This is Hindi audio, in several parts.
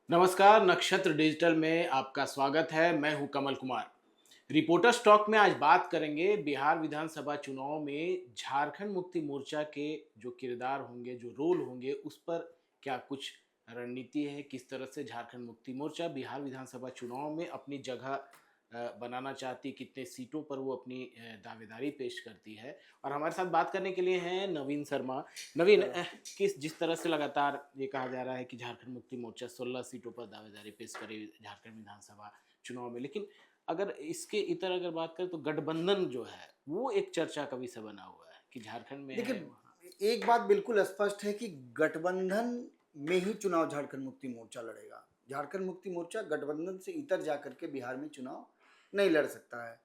नमस्कार, नक्षत्र डिजिटल में आपका स्वागत है। मैं हूं कमल कुमार। रिपोर्टर स्टॉक में आज बात करेंगे बिहार विधानसभा चुनाव में झारखंड मुक्ति मोर्चा के जो किरदार होंगे, जो रोल होंगे, उस पर क्या कुछ रणनीति है, किस तरह से झारखंड मुक्ति मोर्चा बिहार विधानसभा चुनाव में अपनी जगह बनाना चाहती, कितने सीटों पर वो अपनी दावेदारी पेश करती है। और हमारे साथ बात करने के लिए हैं नवीन शर्मा। नवीन, किस जिस तरह से लगातार ये कहा जा रहा है कि झारखंड मुक्ति मोर्चा 16 सीटों पर दावेदारी पेश करे झारखंड विधानसभा चुनाव में, लेकिन अगर इसके इतर अगर बात करें तो गठबंधन जो है वो एक चर्चा का विषय बना हुआ है कि झारखंड में है देखिए, वहाँ। एक बात बिल्कुल स्पष्ट है कि गठबंधन में ही चुनाव झारखंड मुक्ति मोर्चा लड़ेगा। झारखंड मुक्ति मोर्चा गठबंधन से इतर जाकर के बिहार में चुनाव नहीं लड़ सकता है।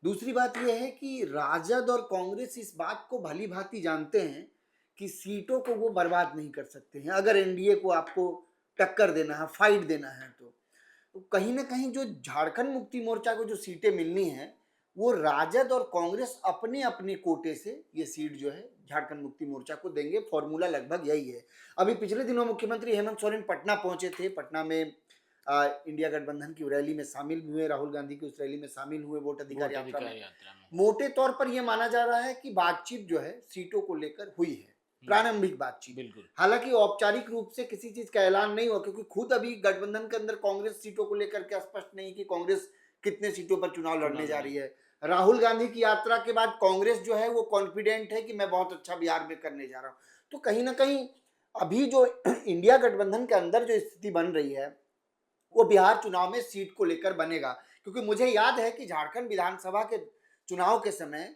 दूसरी बात यह है कि राजद और कांग्रेस इस बात को भली-भांति जानते हैं कि सीटों को वो बर्बाद नहीं कर सकते हैं। अगर एनडीए को आपको टक्कर देना है, फाइट देना है तो कहीं न कहीं जो झारखंड मुक्ति मोर्चा को जो सीटें मिलनी हैं, वो राजद और कांग्रेस अपने-अपने कोटे से ये सीट जो है झारखंड मुक्ति मोर्चा को देंगे। फॉर्मूला लगभग यही है। अभी पिछले दिनों मुख्यमंत्री हेमंत सोरेन पटना पहुंचे थे। पटना में इंडिया गठबंधन की रैली में शामिल हुए, राहुल गांधी की उस रैली में शामिल हुए वोट अधिकार वोट यात्रा में। अधिकार यात्रा में। मोटे तौर पर यह माना जा रहा है कि बातचीत जो है सीटों को लेकर हुई है, प्रारंभिक बातचीत। बिल्कुल। हालांकि औपचारिक रूप से किसी चीज का ऐलान नहीं हुआ, क्योंकि खुद अभी गठबंधन के अंदर कांग्रेस सीटों को लेकर के स्पष्ट नहीं कि कांग्रेस कितने सीटों पर चुनाव लड़ने जा रही है। राहुल गांधी की यात्रा के बाद कांग्रेस जो है वो कॉन्फिडेंट है कि मैं बहुत अच्छा बिहार में करने जा रहा हूं। तो कहीं ना कहीं अभी जो इंडिया गठबंधन के अंदर जो स्थिति बन रही है वो बिहार चुनाव में सीट को लेकर बनेगा। क्योंकि मुझे याद है कि झारखंड विधानसभा के चुनाव के समय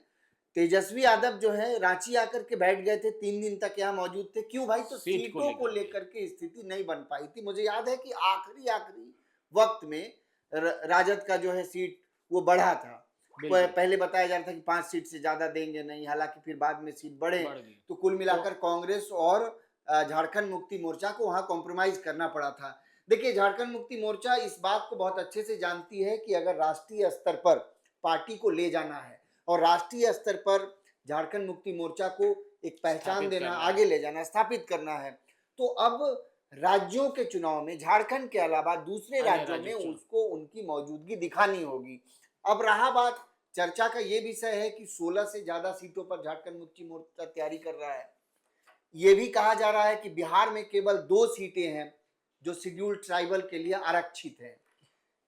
तेजस्वी यादव जो है रांची आकर के बैठ गए थे, 3 दिन तक यहाँ मौजूद थे। क्यों भाई? तो सीट को सीटों को लेकर के। लेकर के स्थिति नहीं बन पाई थी। मुझे याद है कि आखिरी आखिरी वक्त में राजद का जो है सीट वो बढ़ा था। बिल्कुल। पहले बताया जा रहा था कि 5 सीट से ज्यादा देंगे नहीं, हालांकि फिर बाद में सीट बढ़े। बढ़ गई। तो कुल तो मिलाकर कांग्रेस और झारखंड मुक्ति मोर्चा को वहां कॉम्प्रोमाइज करना पड़ा था। देखिए, झारखंड मुक्ति मोर्चा इस बात को बहुत अच्छे से जानती है कि अगर राष्ट्रीय स्तर पर पार्टी को ले जाना है और राष्ट्रीय स्तर पर झारखंड मुक्ति मोर्चा को एक पहचान स्थापित देना, करना आगे है। ले जाना, स्थापित करना है, तो अब राज्यों के चुनाव में झारखंड के अलावा दूसरे अन्य राज्यों में राज्यों चुनाव। उसको उनकी मौजूदगी दिखानी होगी। अब रहा बात, चर्चा का यह विषय है कि 16 से ज्यादा सीटों पर झारखंड मुक्ति मोर्चा तैयारी कर रहा है। यह भी कहा जा रहा है कि बिहार में केवल 2 सीटें हैं जो शेड्यूल्ड ट्राइबल के लिए आरक्षित है।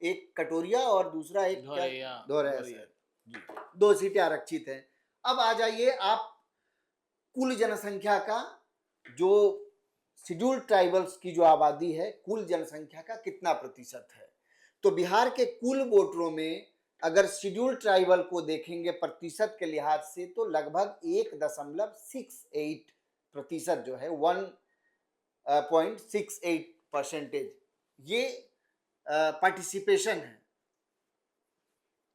एक कटोरिया और दूसरा एक क्या, धोरैया। धोरैया धोरैया। शायद। जी। 2 सीटें आरक्षित हैं। अब आ जाइए आप कुल जनसंख्या का, जो शेड्यूल्ड ट्राइबल्स की जो आबादी है, कुल जनसंख्या का कितना प्रतिशत है? तो बिहार के कुल वोटरों में अगर शेड्यूल्ड ट्राइबल को देखेंगे प्रतिशत के लिहाज से, तो लगभग 1.68% जो है, 1.68% ये पार्टिसिपेशन है।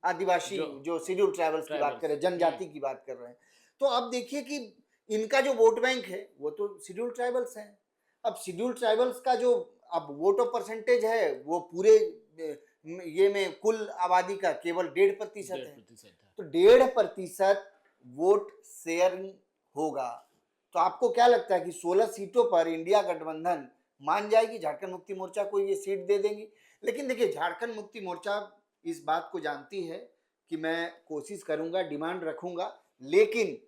आदिवासी जो जो शेड्यूल्ड ट्राइबल्स की बात ट्राइबल्स। करें, जनजाति की बात कर रहे हैं, तो अब देखिए कि इनका जो वोट बैंक है वो तो शेड्यूल्ड ट्राइबल्स हैं। अब शेड्यूल्ड ट्राइबल्स का जो अब वोट ऑफ परसेंटेज है वो पूरे ये में कुल आबादी का केवल 1.5% है। 1.5% है। तो 1.5% वोट शेयरिंग होगा। तो आपको क्या लगता है कि 16 सीटों पर इंडिया गठबंधन मान जाएगी, झारखंड मुक्ति मोर्चा को ये सीट दे देंगी? लेकिन देखिए, झारखंड मुक्ति मोर्चा इस बात को जानती है कि मैं कोशिश करूंगा, डिमांड रखूंगा, लेकिन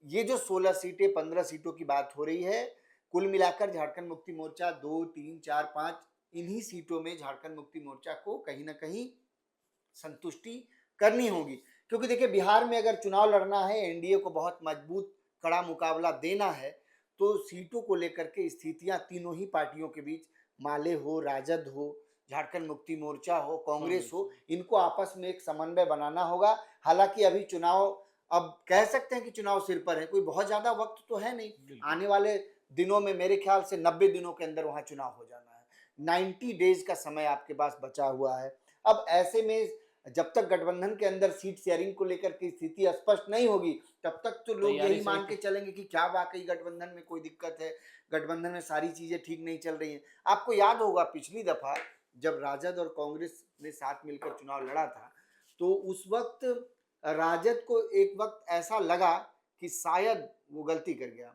ये जो 16 सीटें 15 सीटों की बात हो रही है, कुल मिलाकर झारखंड मुक्ति मोर्चा 2 3 4 5 इन्हीं सीटों में झारखंड मुक्ति मोर्चा को कहीं ना कहीं संतुष्टि करनी होगी। क्योंकि देखिए, बिहार में अगर चुनाव लड़ना है, एनडीए को बहुत मजबूत कड़ा मुकाबला देना है, तो सीटों को लेकर के स्थितियां तीनों ही पार्टियों के बीच, माले हो, राजद हो, झारखंड मुक्ति मोर्चा हो, कांग्रेस कांग्रेस। हो, इनको आपस में एक समन्वय बनाना होगा। हालांकि अभी चुनाव, अब कह सकते हैं कि चुनाव सिर पर है, कोई बहुत ज्यादा वक्त तो है नहीं। बिल्कुल। आने वाले दिनों में मेरे ख्याल से 90 दिनों के अंदर वहां चुनाव हो जाना है। 90 डेज का समय आपके पास बचा हुआ है। अब ऐसे में जब तक गठबंधन के अंदर सीट शेयरिंग को लेकर की स्थिति स्पष्ट नहीं होगी, तब तक तो लोग तैयारी यही सही मान के चलेंगे कि क्या वाकई गठबंधन में कोई दिक्कत है, गठबंधन में सारी चीजें ठीक नहीं चल रही हैं। आपको याद होगा पिछली दफा जब राजद और कांग्रेस ने साथ मिलकर चुनाव लड़ा था, तो उस वक्त राजद को एक वक्त ऐसा लगा कि शायद वो गलती कर गया,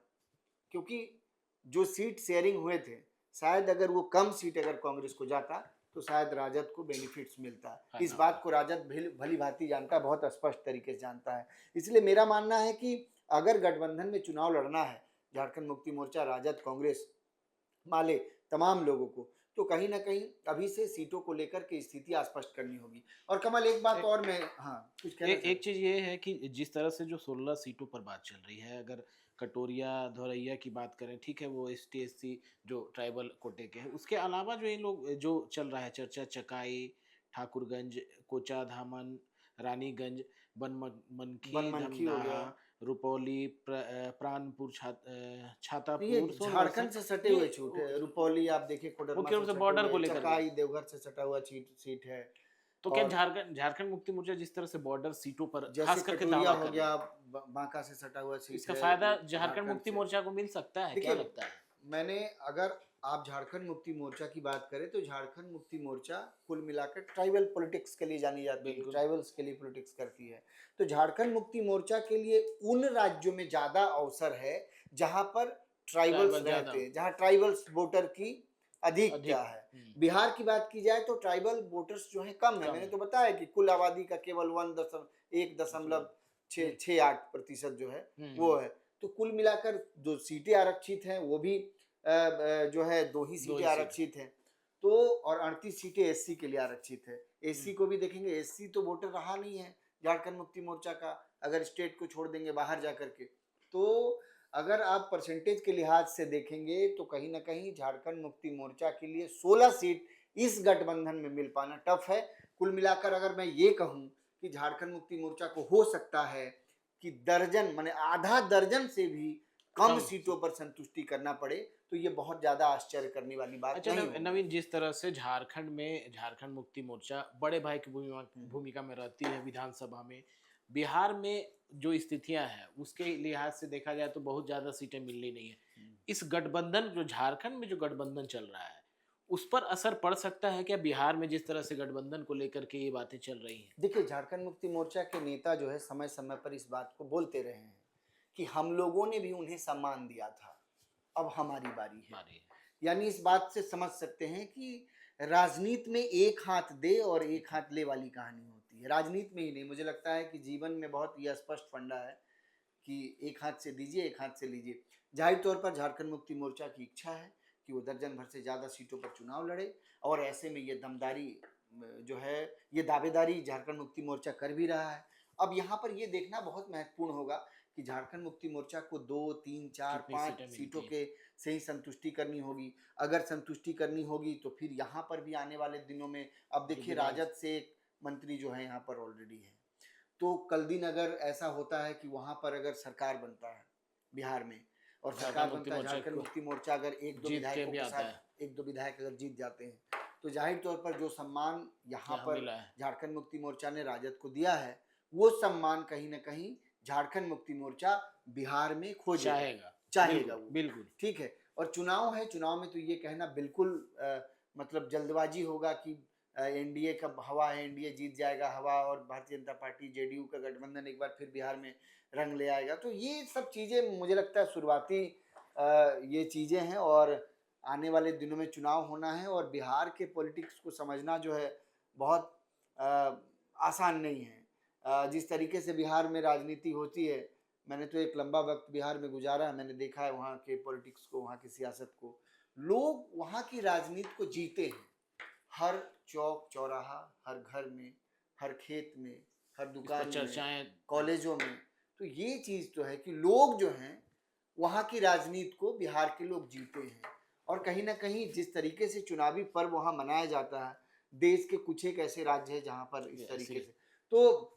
क्योंकि जो सीट शेयरिंग हुए थे, शायद अगर वो कम सीट अगर कांग्रेस को जाता तो शायद राजद को बेनिफिट्स मिलता है। हाँ इस ना। बात को राजद भली भांति जानता है, बहुत स्पष्ट तरीके से जानता है। इसलिए मेरा मानना है कि अगर गठबंधन में चुनाव लड़ना है झारखंड मुक्ति मोर्चा, राजद, कांग्रेस माले तमाम लोगों को, तो कहीं ना कहीं अभी से सीटों को लेकर के स्थिति स्पष्ट करनी होगी। और कमल एक बात और मैं, हाँ कुछ कहना एक चीज ये है कि जिस तरह से जो 16 सीटों पर बात चल रही है, अगर कटोरिया धौरैया की बात करें, ठीक है, वो ST SC जो ट्राइबल कोटे के हैं, उसके अलावा जो ये लोग जो चल रहा है चर्चा, चकाई, ठाकुरगंज, कोचा धामन, रानीगंज, बनमनखी, बनमनखी हो गया, धमदाहा, रुपौली, प्राणपुर, ये छातापुर, सोनवर्षा, झारखंड से सटे ये हुए छूट है। रुपौली आप देखिए कोडरमा मुख्य रूप से से सटे बॉर्डर हुए को हैं, लेकर के। चकाई देवघर से सटा हुआ सीट है। तो क्या और झारखंड मुक्ति मोर्चा जिस तरह से बॉर्डर सीटों पर जैसे खास करके कटोरिया दावा हो कर रही गया, है, बांका से सटा हुआ सीट इसका है, फायदा झारखंड झारखंड मुक्ति से। मोर्चा को मिल सकता है, क्या देखिए लगता है? मैंने, अगर आप झारखंड मुक्ति मोर्चा की बात करें तो झारखंड मुक्ति मोर्चा कुल मिलाकर ट्राइबल पॉलिटिक्स के लिए जानी जाती है, बिल्कुल। ट्राइबल्स के लिए पॉलिटिक्स करती है। तो झारखंड मुक्ति मोर्चा के लिए उन राज्यों में ज्यादा अवसर है जहां पर ट्राइबल्स ट्राइबल ज्यादा रहते हैं, जहां ट्राइबल्स वोटर की अधिकता अधिक। है। बिहार की बात की जाए तो ट्राइबल वोटर्स जो है कम है। कम मैंने है। तो बताया कि कुल आबादी का केवल 1.68% जो है वो है। तो कुल मिलाकर जो सीटें आरक्षित हैं वो भी जो है 2 ही दो सीटें ही सीट। आरक्षित हैं। तो और 38 सीटें एससी के लिए आरक्षित है। एससी को भी देखेंगे, एससी तो वोटर रहा नहीं है झारखंड मुक्ति मोर्चा का, अगर स्टेट को छोड़ देंगे बाहर जाकर के। तो अगर आप परसेंटेज के लिहाज से देखेंगे तो कहीं ना कहीं झारखंड मुक्ति मोर्चा के लिए 16 सीट इस गठबंधन में मिल पाना टफ है। कुल मिलाकर अगर मैं ये कहूं कि झारखंड मुक्ति मोर्चा को हो सकता है कि दर्जन माने आधा दर्जन से भी कम सीटों पर संतुष्टि करना पड़े, तो ये बहुत ज्यादा आश्चर्य करने वाली बात अच्छा नहीं होगी। नवीन, जिस तरह से झारखंड में झारखंड मुक्ति मोर्चा बड़े भाई की भूमिका में रहती है विधानसभा में, बिहार में जो स्थितियां हैं उसके लिहाज से देखा जाए तो बहुत ज्यादा सीटें मिलनी नहीं है। इस गठबंधन जो झारखंड में जो गठबंधन चल रहा है उस पर असर पड़ सकता है क्या, बिहार में जिस तरह से गठबंधन को लेकर के ये बातें चल रही हैं? देखिए झारखंड मुक्ति मोर्चा के नेता जो है समय समय पर इस बात को बोलते रहे हैं कि हम लोगों ने भी उन्हें सम्मान दिया था, अब हमारी बारी है। यानी इस बात से समझ सकते हैं कि राजनीति में एक हाथ दे और एक हाथ ले वाली कहानी होती है। राजनीति में ही नहीं, मुझे लगता है कि जीवन में बहुत यह स्पष्ट फंडा है कि एक हाथ से दीजिए, एक हाथ से लीजिए। जाहिर तौर पर झारखंड मुक्ति मोर्चा की इच्छा है कि वो दर्जन भर से ज़्यादा सीटों पर चुनाव लड़े, और ऐसे में ये दमदारी जो है, ये दावेदारी झारखंड मुक्ति मोर्चा कर भी रहा है। अब यहाँ पर ये देखना बहुत महत्वपूर्ण होगा कि झारखंड मुक्ति मोर्चा को 2, 3, 4, 5 सीटों के से ही संतुष्टि करनी होगी। अगर संतुष्टि करनी होगी तो फिर यहाँ पर भी आने वाले दिनों में, अब देखिए राजद से एक मंत्री जो है यहाँ पर ऑलरेडी है, तो कल दिन अगर ऐसा होता है कि वहाँ पर अगर सरकार बनता है बिहार में और सरकार बनता है, झारखंड मुक्ति मोर्चा अगर एक दो विधायकों के साथ एक दो विधायक अगर जीत जाते हैं, तो जाहिर तौर पर जो सम्मान यहाँ पर झारखंड मुक्ति मोर्चा ने राजद को दिया है, वो सम्मान कहीं ना कहीं झारखंड मुक्ति मोर्चा बिहार में चाहेगा बिल्कुल। ठीक है, और चुनाव है, चुनाव में तो ये कहना बिल्कुल मतलब जल्दबाजी होगा कि एनडीए का हवा है, एनडीए जीत जाएगा हवा, और भारतीय जनता पार्टी जेडीयू का गठबंधन एक बार फिर बिहार में रंग ले आएगा। तो ये सब चीज़ें मुझे लगता है शुरुआती ये चीज़ें हैं, और आने वाले दिनों में चुनाव होना है, और बिहार के पॉलिटिक्स को समझना जो है बहुत आसान नहीं है। जिस तरीके से बिहार में राजनीति होती है, मैंने तो एक लंबा वक्त बिहार में गुजारा है, मैंने देखा है वहाँ के पॉलिटिक्स को, वहाँ की सियासत को। लोग वहाँ की राजनीति को जीते हैं, हर चौक चौराहा, हर घर में, हर खेत में, हर दुकान में, कॉलेजों में। तो ये चीज़ तो है कि लोग जो हैं वहाँ की राजनीति को बिहार के लोग जीते हैं, और कहीं ना कहीं जिस तरीके से चुनावी पर्व वहाँ मनाया जाता है, देश के कुछ एक ऐसे राज्य है जहाँ पर इस तरीके से, तो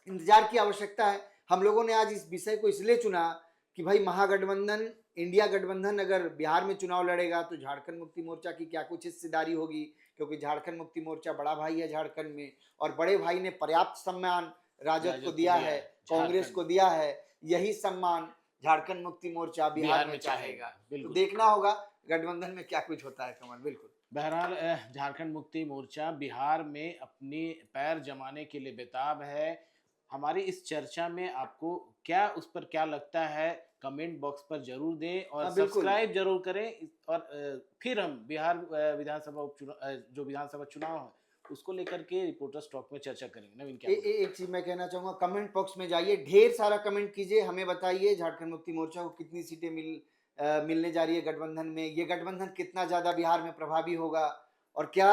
इंतजार की आवश्यकता है। हम लोगों ने आज इस विषय को इसलिए चुना कि भाई महागठबंधन, इंडिया गठबंधन अगर बिहार में चुनाव लड़ेगा तो झारखंड मुक्ति मोर्चा की क्या कुछ हिस्सेदारी होगी, क्योंकि झारखंड मुक्ति मोर्चा बड़ा भाई है झारखंड में, और बड़े भाई ने पर्याप्त सम्मान राजद को दिया है, कांग्रेस को दिया है, यही सम्मान झारखंड मुक्ति मोर्चा बिहार में चाहेगा। तो देखना होगा गठबंधन में क्या कुछ होता है कमल। बिल्कुल, बहरहाल झारखंड मुक्ति मोर्चा बिहार में अपनी पैर जमाने के लिए बेताब है। हमारी इस चर्चा में आपको क्या उस पर क्या लगता है, कमेंट बॉक्स पर जरूर दें और हाँ बिल्कुल। सब्सक्राइब जरूर करें। और फिर हम बिहार विधानसभा उपचुनाव, जो विधानसभा चुनाव है उसको लेकर के रिपोर्टर्स टॉक में चर्चा करेंगे। नवीन, क्या बोलेंगे? एक चीज मैं कहना चाहूंगा, कमेंट बॉक्स में जाइए, ढेर सारा कमेंट कीजिए, हमें बताइए झारखंड मुक्ति मोर्चा को कितनी सीटें मिलने जा रही है गठबंधन में, ये गठबंधन कितना ज्यादा बिहार में प्रभावी होगा, और क्या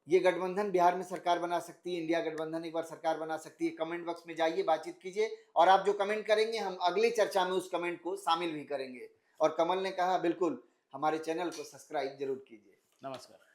ये गठबंधन बिहार में सरकार बना सकती है, इंडिया गठबंधन एक बार सरकार बना सकती है। कमेंट बॉक्स में जाइए, बातचीत कीजिए, और आप जो कमेंट करेंगे हम अगली चर्चा में उस कमेंट को शामिल भी करेंगे। और कमल ने कहा बिल्कुल, हमारे चैनल को सब्सक्राइब जरूर कीजिए। नमस्कार।